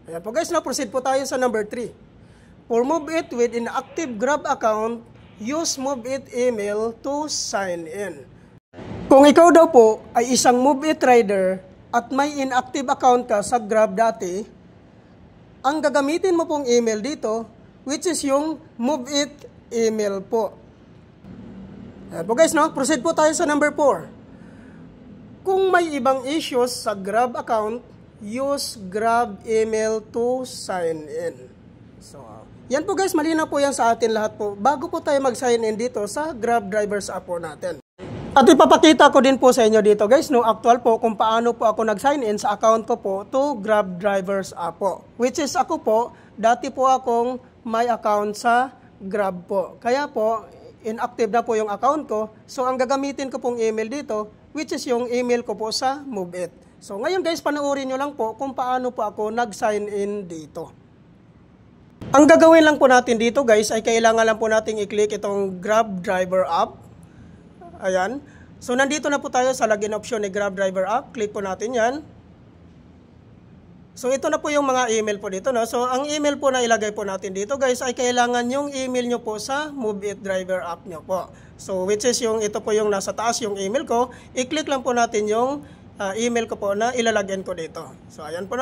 Ayan po guys, proceed po tayo sa number 3. For MoveIt with inactive Grab account, use MoveIt email to sign in. Kung ikaw daw po ay isang MoveIt rider at may inactive account ka sa Grab dati, ang gagamitin mo pong email dito, which is yung MoveIt email po. Ayan po guys, proceed po tayo sa number 4. Kung may ibang issues sa Grab account, use Grab email to sign in. So, yan po guys, malinaw po yan sa atin lahat po. Bago po tayo mag-sign in dito sa Grab Drivers app po natin. At ipapakita ko din po sa inyo dito guys, actual po kung paano po ako nag-sign in sa account ko po to Grab Drivers app po. Which is ako po, dati po akong may account sa Grab po. Kaya po, inactive na po yung account ko. So, ang gagamitin ko pong email dito, which is yung email ko po sa MoveIt. So, ngayon guys, panoorin nyo lang po kung paano po ako nag-sign in dito. Ang gagawin lang po natin dito guys, ay kailangan lang po natin i-click itong Grab Driver app. Ayan. So, nandito na po tayo sa login option ni Grab Driver app. Click po natin yan. So, ito na po yung mga email po dito. So, ang email po na ilagay po natin dito guys, ay kailangan yung email nyo po sa MoveIt Driver app nyo po. So, which is ito po yung nasa taas yung email ko. I-click lang po natin yung email ko po na ilalagyan ko dito. So, ayan po